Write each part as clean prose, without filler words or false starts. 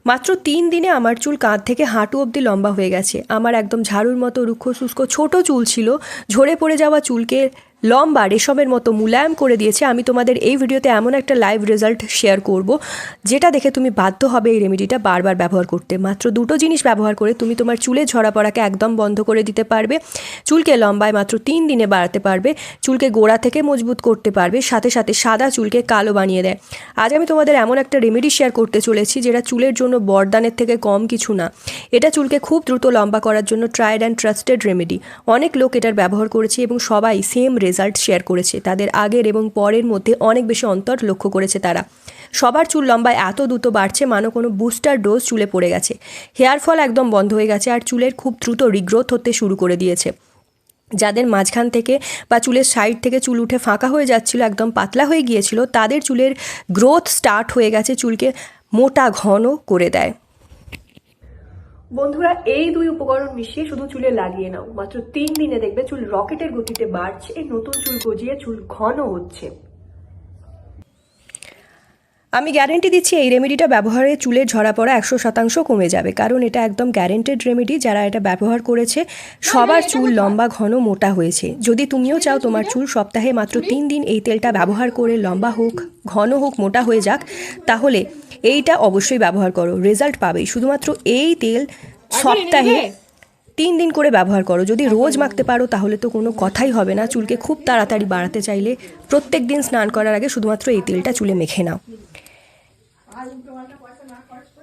মাত্র 3 দিনে আমার চুল কাঁধ থেকে হাঁটু অবধি লম্বা হয়ে গেছে। আমার একদম ঝাড়ুর মতো রুক্ষ শুষ্ক ছোট চুল ছিল, ঝরে পড়ে যাওয়া চুলকে লম্বা রেশমের মতো মুলায়ম করে দিয়েছে। আমি তোমাদের এই ভিডিওতে এমন একটা লাইভ রেজাল্ট শেয়ার করব, যেটা দেখে তুমি বাধ্য হবে এই রেমেডিটা বারবার ব্যবহার করতে। মাত্র 2টো জিনিস ব্যবহার করে তুমি তোমার চুলে ঝরা পড়াকে একদম বন্ধ করে দিতে পারবে, চুলকে লম্বায় মাত্র 3 দিনে বাড়াতে পারবে, চুলকে গোড়া থেকে মজবুত করতে পারবে, সাথে সাথে সাদা চুলকে কালো বানিয়ে দেয়। আজ আমি তোমাদের এমন একটা রেমেডি শেয়ার করতে চলেছি যেটা চুলের জন্য বরদানের থেকে কম কিছু না। এটা চুলকে খুব দ্রুত লম্বা করার জন্য ট্রাইড অ্যান্ড ট্রাস্টেড রেমেডি। অনেক লোক এটার ব্যবহার করেছে এবং সবাই সেম রেজাল্ট শেয়ার করেছে। তাদের আগের এবং পরের মধ্যে অনেক বেশি অন্তর লক্ষ্য করেছে তারা। সবার চুল লম্বায় এত দ্রুত বাড়ছে, মানো কোনো বুস্টার ডোজ চুলে পড়ে গেছে। হেয়ার ফল একদম বন্ধ হয়ে গেছে আর চুলের খুব দ্রুত রিগ্রোথ হতে শুরু করে দিয়েছে। যাদের মাঝখান থেকে বা চুলের সাইড থেকে চুল উঠে ফাঁকা হয়ে যাচ্ছিল, একদম পাতলা হয়ে গিয়েছিল, তাদের চুলের গ্রোথ স্টার্ট হয়ে গেছে, চুলকে মোটা ঘন করে দেয়। বন্ধুরা, এই 2 উপকরণ মিশিয়ে শুধু চুলে লাগিয়ে নাও, মাত্র 3 দিনে দেখবে চুল রকেটের গতিতে বাড়ছে, এই নতুন চুল গজিয়ে চুল ঘন হচ্ছে। আমি গ্যারেন্টি দিচ্ছি এই রেমেডিটা ব্যবহারে চুলের ঝরা পড়া 100% কমে যাবে, কারণ এটা একদম গ্যারেন্টেড রেমেডি। যারা এটা ব্যবহার করেছে সবার চুল লম্বা ঘন মোটা হয়েছে। যদি তুমিও চাও তোমার চুল সপ্তাহে মাত্র 3 দিন এই তেলটা ব্যবহার করে লম্বা হোক, ঘন হোক, মোটা হয়ে যাক, তাহলে এইটা অবশ্যই ব্যবহার করো, রেজাল্ট পাবেই। শুধুমাত্র এই তেল সপ্তাহে 3 দিন করে ব্যবহার করো। যদি রোজ মাখতে পারো তাহলে তো কোনো কথাই হবে না। চুলকে খুব তাড়াতাড়ি বাড়াতে চাইলে প্রত্যেক দিন স্নান করার আগে শুধুমাত্র এই তেলটা চুলে মেখে নাও।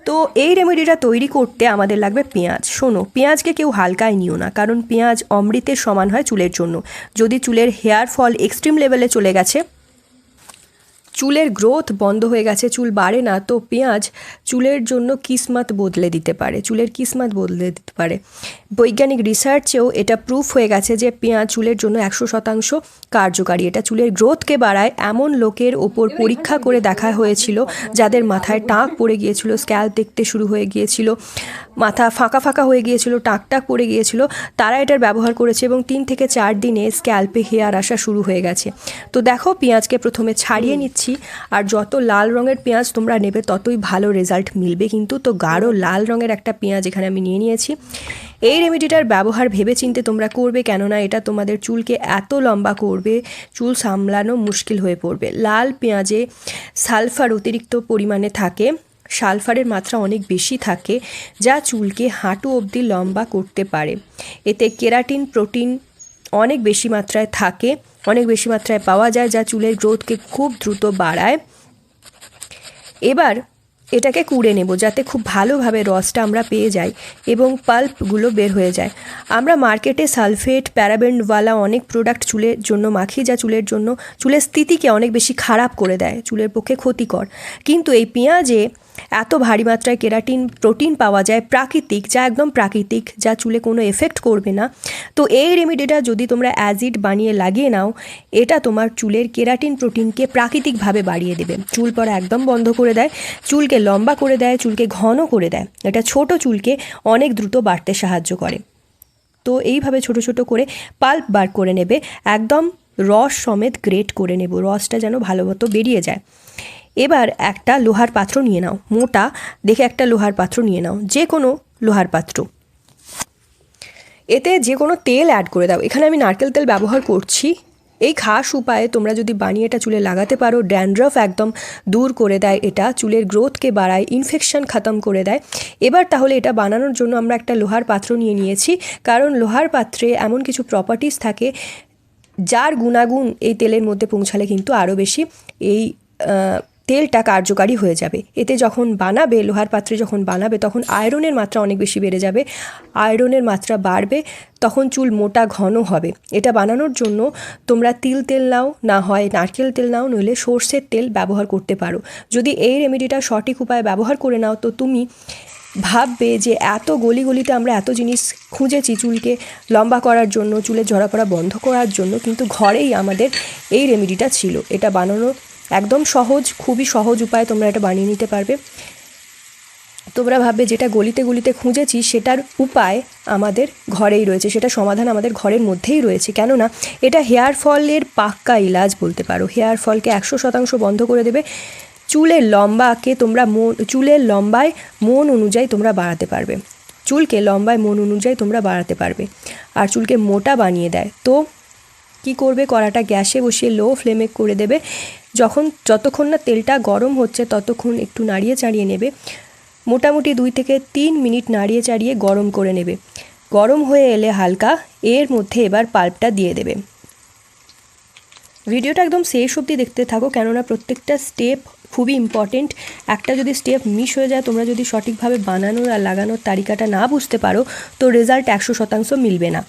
তো এই রেমেডিটা তৈরি করতে আমাদের লাগবে পেঁয়াজ। শোনো, পেঁয়াজকে কেউ হালকায় নিও না, কারণ পেঁয়াজ অমৃতের সমান হয় চুলের জন্য। যদি চুলের হেয়ার ফল এক্সট্রিম লেভেলে চলে গেছে, চুলের গ্রোথ বন্ধ হয়ে গেছে, চুল বাড়ে না, তো পেঁয়াজ চুলের জন্য কিসমত বদলে দিতে পারে, চুলের কিসমত বদলে দিতে পারে। বৈজ্ঞানিক রিসার্চেও এটা প্রুফ হয়ে গেছে যে পেঁয়াজ চুলের জন্য 100% কার্যকারী। এটা চুলের গ্রোথকে বাড়ায়। এমন লোকের ওপর পরীক্ষা করে দেখা হয়েছিল যাদের মাথায় টাক পড়ে গিয়েছিল, স্ক্যাল্প দেখতে শুরু হয়ে গিয়েছিল, মাথা ফাঁকা ফাঁকা হয়ে গিয়েছিল, টাক টাক পড়ে গিয়েছিল, তারা এটার ব্যবহার করেছে এবং 3 থেকে 4 দিনে স্ক্যাল্পে হেয়ার আসা শুরু হয়ে গেছে। তো দেখো, পেঁয়াজকে প্রথমে ছাড়িয়ে নিচ্ছি, আর যত লাল রঙের পেঁয়াজ তোমরা নেবে ততই ভালো রেজাল্ট মিলবে কিন্তু। তো গাঢ় লাল রঙের একটা পেঁয়াজ এখানে আমি নিয়ে নিয়েছি। এই রেমেডিটার ব্যবহার ভেবেচিন্তে তোমরা করবে, কেননা এটা তোমাদের চুলকে এত লম্বা করবে, চুল সামলানো মুশকিল হয়ে পড়বে। লাল পেঁয়াজে সালফার অতিরিক্ত পরিমাণে থাকে, সালফারের মাত্রা অনেক বেশি থাকে, যা চুলকে হাঁটু অবধি লম্বা করতে পারে। এতে কেরাটিন, প্রোটিন অনেক বেশি মাত্রায় থাকে, অনেক বেশি মাত্রায় পাওয়া যায়, যা চুলের গ্রোথকে খুব দ্রুত বাড়ায়। এবার এটাকে কুড়ে নেব, যাতে খুব ভালোভাবে রসটা আমরা পেয়ে যাই এবং পাল্পগুলো বের হয়ে যায়। আমরা মার্কেটে সালফেট, প্যারাবেনওয়ালা অনেক প্রোডাক্ট চুলের জন্য মাখি, যা চুলের স্থিতিকে অনেক বেশি খারাপ করে দেয়, চুলের পক্ষে ক্ষতিকর। কিন্তু এই পেঁয়াজে এত ভারী মাত্রায় কেরাটিন, প্রোটিন পাওয়া যায় প্রাকৃতিক, যা একদম প্রাকৃতিক, যা চুলে কোনো এফেক্ট করবে না। তো এই রেমেডিটা যদি তোমরা অ্যাজ ইট বানিয়ে লাগিয়ে নাও, এটা তোমার চুলের কেরাটিন, প্রোটিনকে প্রাকৃতিকভাবে বাড়িয়ে দেবে, চুল পড়া একদম বন্ধ করে দেয়, চুলকে লম্বা করে দেয়, চুলকে ঘন করে দেয়। এটা ছোট চুলকে অনেক দ্রুত বাড়তে সাহায্য করে। তো এইভাবে ছোট ছোট করে পাল্প বার করে নেবে, একদম রস সমেত গ্রেট করে নেব, রসটা যেন ভালো মতো বেরিয়ে যায়। এবার একটা লোহার পাত্র নিয়ে নাও, মোটা দেখে একটা লোহার পাত্র নিয়ে নাও, যে কোনো লোহার পাত্র। এতে যে কোনো তেল অ্যাড করে দাও। এখানে আমি নারকেল তেল ব্যবহার করছি। এই খাস উপায়ে তোমরা যদি বানিয়ে এটা চুলে লাগাতে পারো, ড্যান্ড্রফ একদম দূর করে দেয়, এটা চুলের গ্রোথকে বাড়ায়, ইনফেকশন খতম করে দেয়। এবার তাহলে এটা বানানোর জন্য আমরা একটা লোহার পাত্র নিয়ে নিয়েছি, কারণ লোহার পাত্রে এমন কিছু প্রপার্টিস থাকে যার গুণাগুণ এই তেলের মধ্যে পৌঁছালে কিন্তু আরও বেশি এই তেলটা কার্যকারী হয়ে যাবে। এতে যখন বানাবে, লোহার পাত্রে যখন বানাবে, তখন আয়রনের মাত্রা অনেক বেশি বেড়ে যাবে। আয়রনের মাত্রা বাড়বে, তখন চুল মোটা ঘন হবে। এটা বানানোর জন্য তোমরা তিল তেল নাও, না হয় নারকেল তেল নাও, নইলে সর্ষের তেল ব্যবহার করতে পারো। যদি এই রেমেডিটা সঠিক উপায়ে ব্যবহার করে নাও, তো তুমি ভাববে যে এত গলিতে আমরা এত জিনিস খুঁজেছি চুলকে লম্বা করার জন্য, চুলের ঝরা পড়া বন্ধ করার জন্য, কিন্তু ঘরেই আমাদের এই রেমেডিটা ছিল। এটা বানানো একদম সহজ, খুবই সহজ উপায়, তোমরা এটা বানিয়ে নিতে পারবে। তোমরা ভাববে যেটা গলিতে খুঁজেছি সেটার উপায় আমাদের ঘরেই রয়েছে, সেটা সমাধান আমাদের ঘরের মধ্যেই রয়েছে। কেননা এটা হেয়ার ফলের পাক্কা ইলাজ বলতে পারো। হেয়ার ফলকে 100% বন্ধ করে দেবে, চুলের লম্বাকে তোমরা চুলের লম্বায় মন অনুযায়ী তোমরা বাড়াতে পারবে, চুলকে লম্বায় মন অনুযায়ী তোমরা বাড়াতে পারবে, আর চুলকে মোটা বানিয়ে দেয়। তো কি করবে, কড়াটা গ্যাসে বসিয়ে লো ফ্লেমে করে দেবে। যতক্ষণ না তেলটা গরম হচ্ছে ততক্ষণ একটু নাড়িয়ে চাড়িয়ে নেবে, মোটামুটি 2 থেকে 3 মিনিট নাড়িয়ে চাড়িয়ে গরম করে নেবে। গরম হয়ে এলে হালকা এর মধ্যে এবার পাল্পটা দিয়ে দেবে। ভিডিওটা একদম শেষ অবধি দেখতে থাকো, কেননা প্রত্যেকটা স্টেপ খুবই ইম্পর্টেন্ট। একটা যদি স্টেপ মিস হয়ে যায়, তোমরা যদি সঠিকভাবে বানানোর আর লাগানোর তালিকাটা না বুঝতে পারো, তো রেজাল্ট 100% মিলবে না।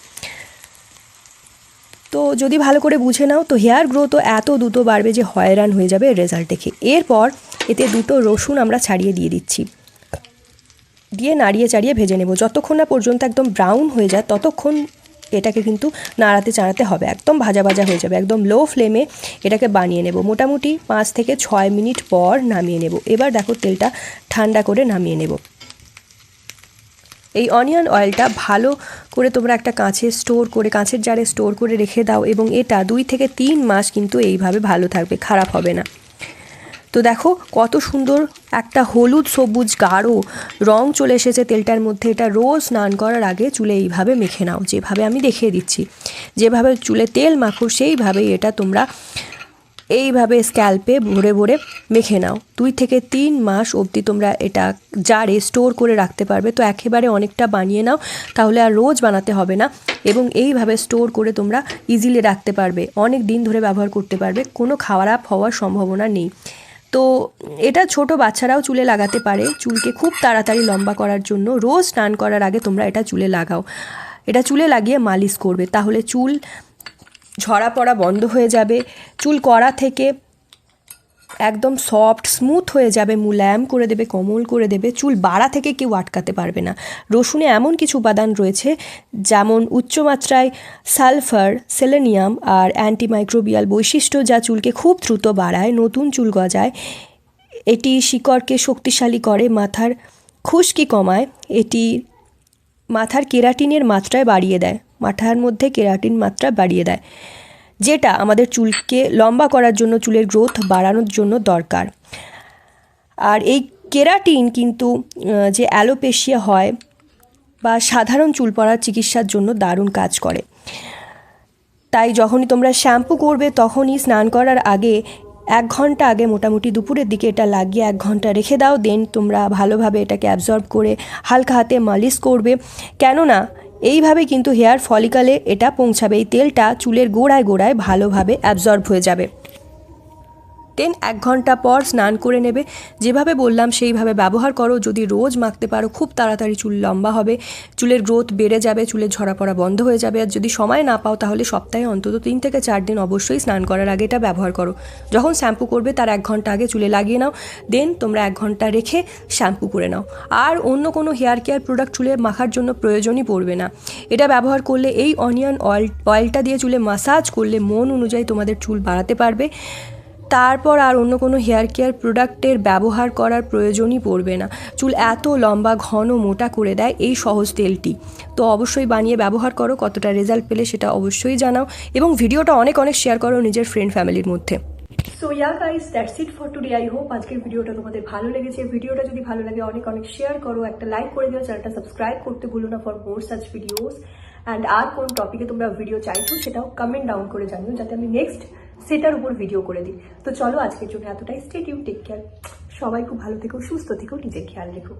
তো যদি ভালো করে বুঝে নাও, তো হেয়ার গ্রোথও এত দ্রুত বাড়বে যে হয়রান হয়ে যাবে রেজাল্ট দেখে। এরপর এতে 2 রসুন আমরা ছাড়িয়ে দিয়ে দিচ্ছি, দিয়ে নাড়িয়ে চাড়িয়ে ভেজে নেব। যতক্ষণ না পর্যন্ত একদম ব্রাউন হয়ে যায় ততক্ষণ এটাকে কিন্তু নাড়াতে চাড়াতে হবে, একদম ভাজা ভাজা হয়ে যাবে। একদম লো ফ্লেমে এটাকে বানিয়ে নেব। মোটামুটি 5 থেকে 6 মিনিট পর নামিয়ে নেব। এবার দেখো তেলটা ঠান্ডা করে নামিয়ে নেব। এই অনিয়ন অয়েলটা ভালো করে তোমরা একটা কাঁচের জারে স্টোর করে রেখে দাও, এবং এটা 2 থেকে 3 মাস কিন্তু এইভাবে ভালো থাকবে, খারাপ হবে না। তো দেখো কত সুন্দর একটা হলুদ সবুজ গাঢ় রং চলে এসেছে তেলটার মধ্যে। এটা রোজ স্নান করার আগে চুলে এইভাবে মেখে নাও, যেভাবে আমি দেখিয়ে দিচ্ছি। যেভাবে চুলে তেল মাখো সেইভাবেই এটা তোমরা এইভাবে স্ক্যাল্পে ভরে ভরে মেখে নাও। 2 থেকে 3 মাস অবধি তোমরা এটা জারে স্টোর করে রাখতে পারবে। তো একেবারে অনেকটা বানিয়ে নাও, তাহলে আর রোজ বানাতে হবে না, এবং এইভাবে স্টোর করে তোমরা ইজিলি রাখতে পারবে, অনেক দিন ধরে ব্যবহার করতে পারবে, কোনো খারাপ হওয়ার সম্ভাবনা নেই। তো এটা ছোট বাচ্চারাও চুলে লাগাতে পারে, চুলকে খুব তাড়াতাড়ি লম্বা করার জন্য। রোজ স্নান করার আগে তোমরা এটা চুলে লাগাও, এটা চুলে লাগিয়ে মালিশ করবে, তাহলে চুল ঝরা পড়া বন্ধ হয়ে যাবে, চুল কড়া থেকে একদম সফট স্মুথ হয়ে যাবে, মুলায়ম করে দেবে, কোমল করে দেবে। চুল বাড়া থেকে কেউ আটকাতে পারবে না। রসুনে এমন কিছু উপাদান রয়েছে যেমন উচ্চমাত্রায় সালফার, সেলেনিয়াম আর অ্যান্টিমাইক্রোবিয়াল বৈশিষ্ট্য, যা চুলকে খুব দ্রুত বাড়ায়, নতুন চুল গজায়। এটি শিকড়কে শক্তিশালী করে, মাথার খুশকি কমায়, এটি মাথার কেরাটিনের মাত্রায় বাড়িয়ে দেয়, মাথার মধ্যে কেরাটিন মাত্রা বাড়িয়ে দেয়, যেটা আমাদের চুলকে লম্বা করার জন্য, চুলের গ্রোথ বাড়ানোর জন্য দরকার। আর এই কেরাটিন কিন্তু যে অ্যালোপেশিয়া হয় বা সাধারণ চুল পড়ার চিকিৎসার জন্য দারুণ কাজ করে। তাই যখনই তোমরা শ্যাম্পু করবে তখনই স্নান করার আগে 1 ঘন্টা আগে, মোটামুটি দুপুরের দিকে এটা লাগিয়ে 1 ঘন্টা রেখে দাও। দেন তোমরা ভালোভাবে এটাকে অ্যাবজর্ব করে হালকা হাতে মালিশ করবে, কেননা এইভাবে কিন্তু হেয়ার ফলিকলে এটা পৌঁছাবে। এই তেলটা চুলের গোড়ায় গোড়ায় ভালোভাবে অ্যাবজর্ব হয়ে যাবে। দেন 1 ঘন্টা পর স্নান করে নেবে। যেভাবে বললাম সেইভাবে ব্যবহার করো। যদি রোজ মাখতে পারো খুব তাড়াতাড়ি চুল লম্বা হবে, চুলের গ্রোথ বেড়ে যাবে, চুলের ঝরা পড়া বন্ধ হয়ে যাবে। আর যদি সময় না পাও তাহলে সপ্তাহে অন্তত 3 থেকে 4 দিন অবশ্যই স্নান করার আগে এটা ব্যবহার করো। যখন শ্যাম্পু করবে তার 1 ঘন্টা আগে চুলে লাগিয়ে নাও, দেন তোমরা 1 ঘন্টা রেখে শ্যাম্পু করে নাও। আর অন্য কোনো হেয়ার কেয়ার প্রোডাক্ট চুলে মাখার জন্য প্রয়োজনই পড়বে না। এটা ব্যবহার করলে, এই অনিয়ন অয়েলটা দিয়ে চুলে মাসাজ করলে মন অনুযায়ী তোমাদের চুল বাড়াতে পারবে। তারপর আর অন্য কোনো হেয়ার কেয়ার প্রোডাক্টের ব্যবহার করার প্রয়োজনই পড়বে না। চুল এত লম্বা, ঘন, মোটা করে দেয় এই সহজ তেলটি। তো অবশ্যই বানিয়ে ব্যবহার করো। কতটা রেজাল্ট পেলে সেটা অবশ্যই জানাও, এবং ভিডিওটা অনেক শেয়ার করো নিজের ফ্রেন্ড ফ্যামিলির মধ্যে। So yeah guys, that's it for today. I hope আজকের ভিডিওটা তোমাদের ভালো লেগেছে। ভিডিওটা যদি ভালো লাগে অনেক শেয়ার করো, একটা লাইক করে দিও, চ্যানেলটা সাবস্ক্রাইব করতে ভুলো না for more such videos. And আর কোন টপিকে তোমরা ভিডিও চাইছো সেটাও কমেন্ট ডাউন করে জানিও, যাতে আমি নেক্সট সেটার উপর ভিডিও করে দিই। তো চলো আজকের জন্য এতটাই। Stay tune, take care. সবাই খুব ভালো থেকো, সুস্থ থেকো, নিজের খেয়াল রেখো।